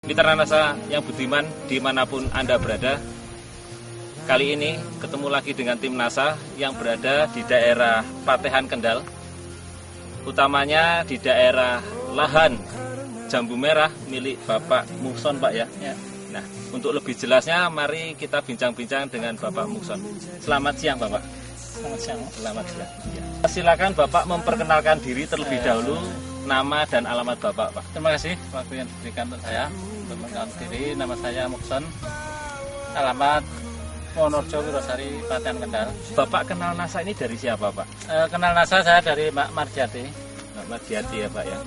Mitra Nasa yang budiman dimanapun Anda berada, kali ini ketemu lagi dengan tim NASA yang berada di daerah Patehan Kendal, utamanya di daerah lahan jambu merah milik Bapak Mukson, Pak ya. Nah, untuk lebih jelasnya mari kita bincang-bincang dengan Bapak Mukson. Selamat siang, Bapak. Selamat siang. Selamat siang. Ya. Silakan Bapak memperkenalkan diri terlebih dahulu, nama dan alamat Bapak, Pak. Terima kasih waktu yang diberikan untuk saya untuk memperkenalkan diri. Nama saya Mukson. Alamat Wonorejo, Wirosari, Patehan Kendal. Bapak kenal NASA ini dari siapa, Pak? Kenal NASA saya dari Mbak Mardiati. Mbak Mardiati ya, Pak ya.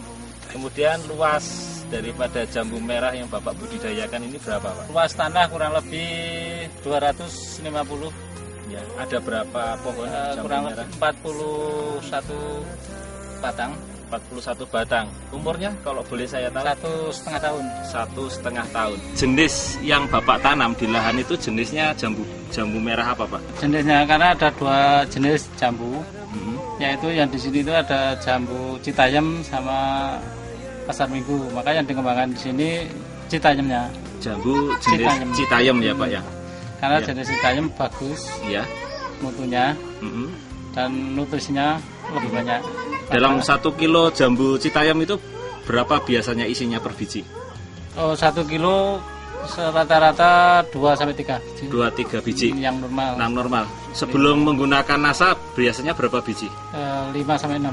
Kemudian luas daripada jambu merah yang Bapak budidayakan ini berapa, Pak? Luas tanah kurang lebih 250. Ya, ada berapa pohon jambu kurang merah? lebih 41 batang. 41 batang. Umurnya kalau boleh saya tahu? 1,5 tahun. 1,5 tahun. Jenis yang Bapak tanam di lahan itu jenisnya jambu merah apa, Pak? Jenisnya karena ada 2 jenis jambu. Yaitu yang di sini itu ada jambu Citayam sama Pasar Minggu. Maka yang dikembangkan di sini Citayamnya. Jambu jenis Citayam ya, Pak ya. Karena jenis Citayam bagus. Ya. Mutunya. Dan nutrisinya lebih banyak. Dalam 1 kilo jambu Citayam itu berapa biasanya isinya per biji? 1 kilo rata-rata 2-3 biji. 2-3 biji. Yang normal. Yang normal. Sebelum menggunakan NASA biasanya berapa biji? 5-6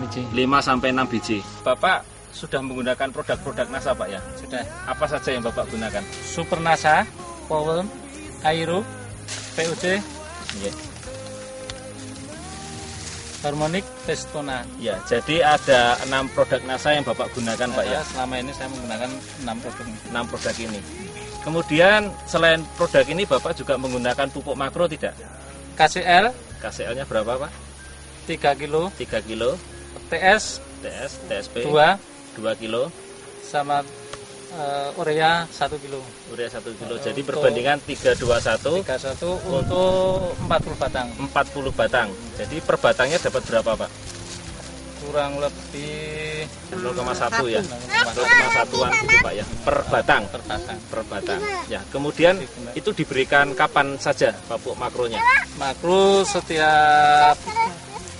biji. 5-6 biji. Bapak sudah menggunakan produk-produk NASA, Pak ya? Sudah. Apa saja yang Bapak gunakan? Super NASA, Power, Aero, PUC, Harmonic, Pestona. Ya, jadi ada 6 produk NASA yang Bapak gunakan, Pak ya? Selama ini saya menggunakan 6 produk. 6 produk ini. Kemudian selain produk ini Bapak juga menggunakan pupuk makro tidak? KCL. KCL-nya berapa, Pak? 3 kilo. 3 kilo. TSP 2 kilo. Sama urea 1 kilo. Urea 1 kilo. Jadi perbandingan 3:1 untuk 40 batang. 40 batang. Jadi per batangnya dapat berapa, Pak? Kurang lebih 0,1 ya. 0,1-an gitu, Pak ya. Per batang. Per batang. Ya, kemudian itu diberikan kapan saja pupuk makronya? Makro setiap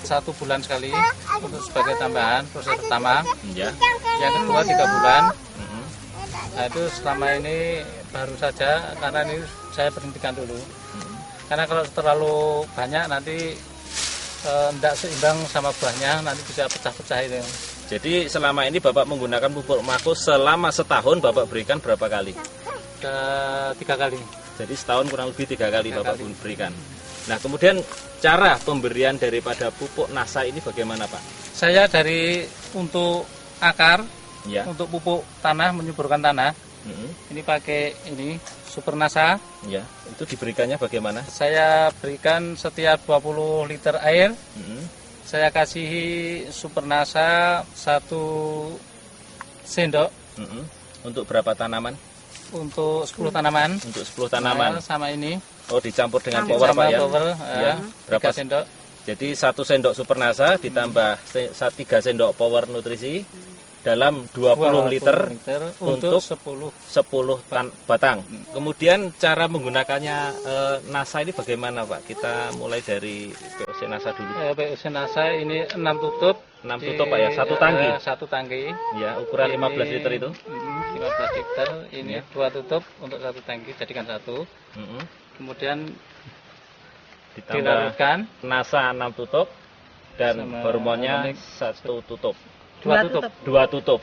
1 bulan sekali untuk sebagai tambahan proses pertama. Ya. Yang kedua 3 bulan. Nah, itu selama ini baru saja karena ini saya berhentikan dulu. Karena kalau terlalu banyak nanti tidak seimbang sama buahnya, nanti bisa pecah-pecah itu. Jadi selama ini Bapak menggunakan pupuk makro selama setahun Bapak berikan berapa kali? 3 kali. Jadi setahun kurang lebih 3 kali Bapak berikan. Nah, kemudian cara pemberian daripada pupuk NASA ini bagaimana, Pak? Saya untuk akar, ya. Untuk pupuk tanah, menyuburkan tanah, ini pakai Super NASA. Ya, itu diberikannya bagaimana? Saya berikan setiap 20 liter air, saya kasih Super NASA 1 sendok. Untuk berapa tanaman? Untuk 10 tanaman. Untuk 10 tanaman. Sama ini. Oh, dicampur dengan power, Pak ya? Power, ya. Berapa 3 sendok? Jadi 1 sendok Super NASA ditambah 3 sendok power nutrisi dalam 20 liter untuk 10 batang. Kemudian cara menggunakannya NASA ini bagaimana, Pak? Kita mulai dari POC NASA dulu. POC NASA ini 6 tutup. 6 tutup, Pak ya? 1 tangki. 1 tangki. Ya, ukuran 15 liter itu. 15 liter. Ini 2 tutup untuk 1 tangki, jadikan 1. Kemudian dilarutkan NASA 6 tutup dan hormonnya 1 tutup. 2 tutup.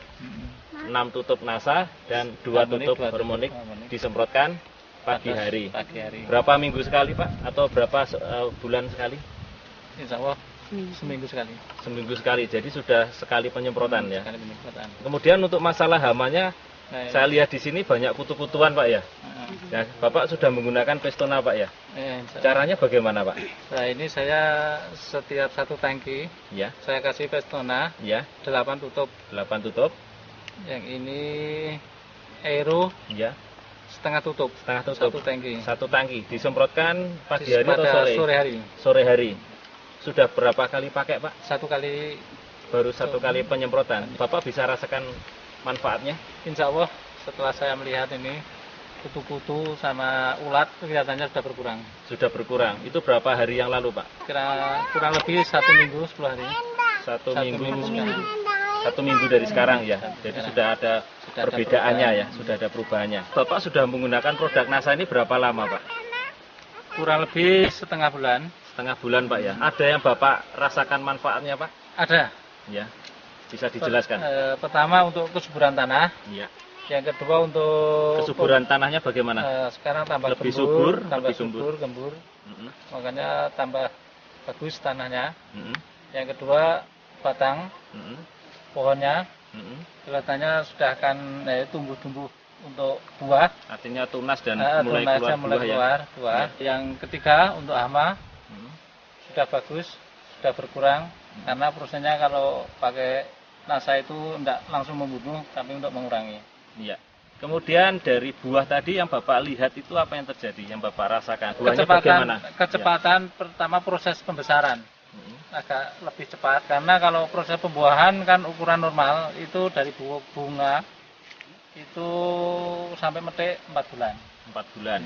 6 tutup NASA dan 2 tutup harmonik disemprotkan pagi hari. Berapa minggu sekali, Pak? Atau berapa bulan sekali? Insya Allah seminggu sekali. Seminggu sekali. Jadi sudah sekali penyemprotan ya. Kemudian untuk masalah hamanya, saya lihat di sini banyak kutu-kutuan, Pak ya. Nah, Bapak sudah menggunakan Pestona, Pak ya. Caranya bagaimana, Pak? Nah, ini saya setiap 1 tangki, ya, saya kasih Pestona, ya, 8 tutup. 8 tutup. Yang ini Aero, ya, setengah tutup. 1 tangki. 1 tangki. Disemprotkan pagi hari atau sore? Sore hari. Sore hari. Sudah berapa kali pakai, Pak? 1 kali. Baru 1 kali penyemprotan. Bapak bisa rasakan manfaatnya? Insya Allah setelah saya melihat ini kutu-kutu sama ulat kelihatannya sudah berkurang. Sudah berkurang. Itu berapa hari yang lalu, Pak? Kurang lebih 1 minggu 10 hari. Satu minggu sekarang. 1 minggu dari sekarang ya. Jadi sudah ada perbedaannya ya, sudah ada perubahannya. Bapak sudah menggunakan produk NASA ini berapa lama, Pak? Kurang lebih setengah bulan. Setengah bulan, Pak ya. Ada yang Bapak rasakan manfaatnya, Pak? Ada. Ya. Bisa dijelaskan? Pertama untuk kesuburan tanah. Iya. Yang kedua untuk kesuburan tanahnya bagaimana? Sekarang tambah lebih subur, tambah lebih gembur. Mm-hmm. Makanya tambah bagus tanahnya. Mm-hmm. Yang kedua batang pohonnya kelihatannya sudah akan tumbuh-tumbuh untuk buah. Artinya tunas dan mulai mulai keluar buah. Ya. Yang ketiga untuk hama sudah bagus, sudah berkurang karena prosesnya kalau pakai NASA itu tidak langsung membunuh tapi untuk mengurangi. Iya. Kemudian dari buah tadi yang Bapak lihat itu apa yang terjadi, yang Bapak rasakan? Buahnya bagaimana? Kecepatan ya. Pertama proses pembesaran agak lebih cepat karena kalau proses pembuahan kan ukuran normal itu dari bunga itu sampai metik 4 bulan. 4 bulan.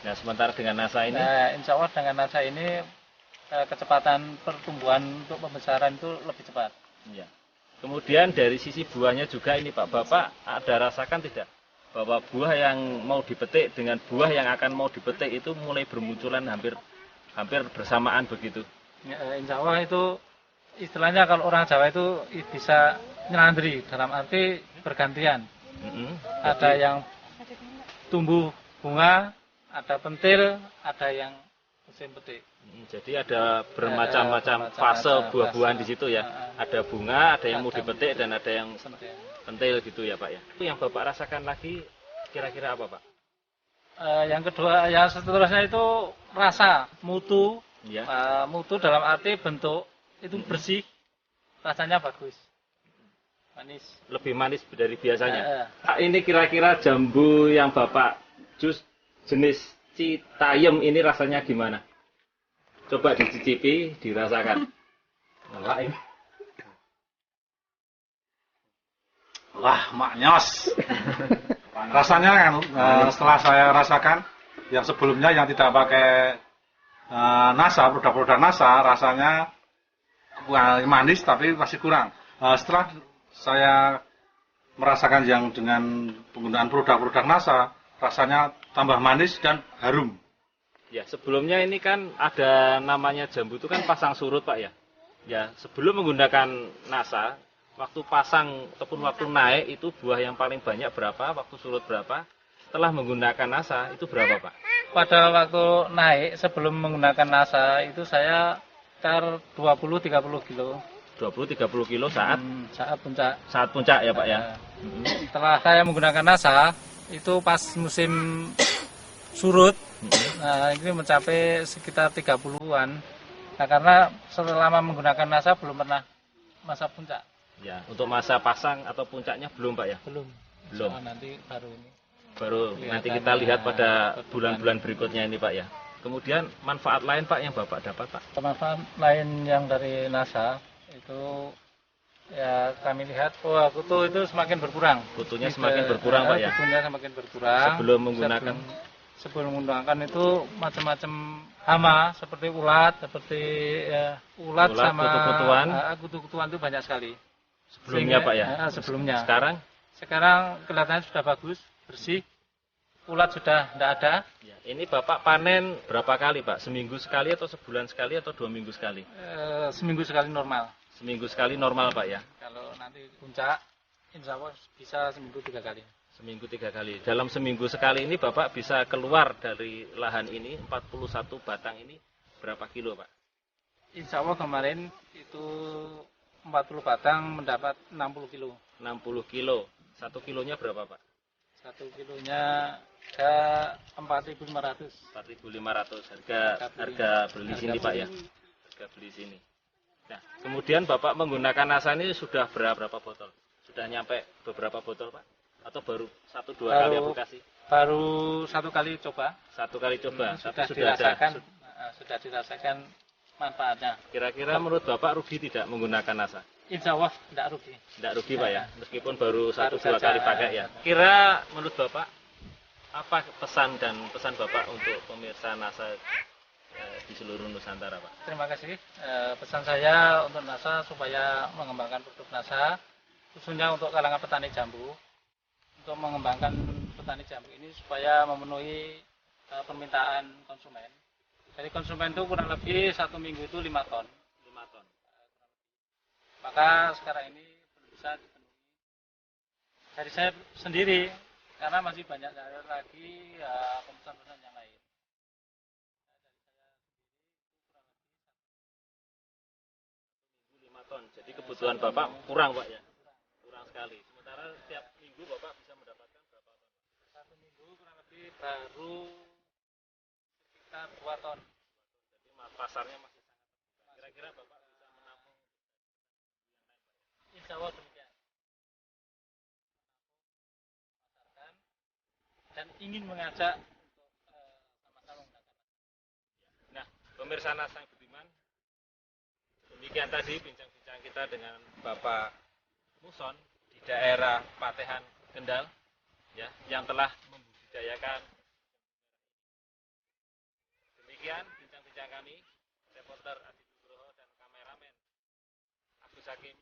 Nah sementara dengan NASA ini? Nah, insya Allah dengan NASA ini kecepatan pertumbuhan untuk pembesaran itu lebih cepat. Iya. Kemudian dari sisi buahnya juga ini Pak, Bapak ada rasakan tidak bahwa buah yang mau dipetik dengan buah yang akan mau dipetik itu mulai bermunculan hampir bersamaan begitu? Ya, insya Allah itu istilahnya kalau orang Jawa itu bisa nyelandri dalam arti bergantian. Ada yang tumbuh bunga, ada pentil, ada yang musim petik. Jadi ada bermacam-macam fase buah-buahan di situ ya. Ada bunga, ada yang mau dipetik dan ada yang pentil gitu ya Pak ya. Yang Bapak rasakan lagi kira-kira apa Pak? Yang kedua ya seterusnya itu rasa mutu. Ya. Mutu dalam arti bentuk itu bersih, rasanya bagus, manis. Lebih manis dari biasanya. Ini kira-kira jambu yang Bapak jus jenis Citayam ini rasanya gimana? Coba dicicipi, dirasakan. Wah, maknyos. Rasanya kan setelah saya rasakan yang sebelumnya yang tidak pakai NASA, produk-produk NASA, rasanya manis tapi masih kurang. Setelah saya merasakan yang dengan penggunaan produk-produk NASA, rasanya tambah manis dan harum. Ya, sebelumnya ini kan ada namanya jambu itu kan pasang surut Pak ya. Ya, sebelum menggunakan NASA, waktu pasang ataupun waktu naik itu buah yang paling banyak berapa, waktu surut berapa. Setelah menggunakan NASA itu berapa Pak? Pada waktu naik sebelum menggunakan NASA itu saya sekitar 20-30 kilo. 20-30 kilo saat puncak. Saat puncak ya Pak ya. Setelah saya menggunakan NASA itu pas musim surut, nah ini mencapai sekitar 30-an. Nah karena selama menggunakan NASA belum pernah masa puncak. Ya, untuk masa pasang atau puncaknya belum Pak ya? Belum. Nanti baru ini. Baru nanti kita lihat pada bulan-bulan berikutnya ini Pak ya. Kemudian manfaat lain Pak yang Bapak dapat Pak? Manfaat lain yang dari NASA itu ya kami lihat kutu itu semakin berkurang. Kutunya semakin berkurang Pak ya? Kutunya semakin berkurang. Sebelum menggunakan itu macam-macam hama seperti ulat, ulat sama kutu-kutuan itu banyak sekali. Sebelumnya Pak ya? Sebelumnya. Sekarang kelihatannya sudah bagus, bersih. Ulat sudah tidak ada. Ya, ini Bapak panen berapa kali Pak? Seminggu sekali atau sebulan sekali atau 2 minggu sekali? Seminggu sekali normal. Seminggu sekali normal Pak ya? Kalau nanti puncak, insya Allah bisa seminggu 3 kali. Seminggu 3 kali. Dalam seminggu sekali ini Bapak bisa keluar dari lahan ini 41 batang ini berapa kilo Pak? Insya Allah kemarin itu 40 batang mendapat 60 kilo. 60 kilo. 1 kilonya berapa Pak? 1 kilonya harga 4.500. 4.500 harga beli sini Pak ya. Harga beli sini. Nah, kemudian Bapak menggunakan NASA ini sudah berapa botol? Sudah nyampe beberapa botol Pak? Atau baru 1-2 kali aplikasi? Baru 1 kali coba. 1 kali coba. Sudah dirasakan manfaatnya. Kira-kira menurut Bapak rugi tidak menggunakan NASA? Insya Allah tidak rugi. Tidak rugi Pak ya, meskipun baru Baru 1-2 saja. kali pakai ya. Kira menurut Bapak apa pesan Bapak untuk pemirsa NASA di seluruh Nusantara Pak? Terima kasih. Pesan saya untuk NASA supaya mengembangkan produk NASA, khususnya untuk kalangan petani jambu, untuk mengembangkan petani jambu ini supaya memenuhi permintaan konsumen. Jadi konsumen itu kurang lebih 1 minggu itu 5 ton. 5 ton. Maka sekarang ini belum bisa dipenuhi. Dari saya sendiri, karena masih banyak lagi pemesan-pemesan yang lain. 5 ton. Jadi kebutuhan Bapak kurang Pak ya? Kurang sekali. Sementara setiap minggu Bapak bisa mendapatkan berapa ton? 1 minggu kurang lebih baru sekitar 2 ton. Jadi pasarnya masih sangat terbuka. Kira-kira Bapak bisa menampung Insya Allah demikian. Memasarkan dan ingin mengajak untuk sama-sama menggunakan. Nah, pemirsa NASA yang budiman, demikian tadi bincang-bincang kita dengan Bapak Muson di daerah Patehan Kendal, ya, yang telah membudidayakan. Demikian bincang-bincang kami, reporter Adi Nugroho dan kameramen Agus Hakim.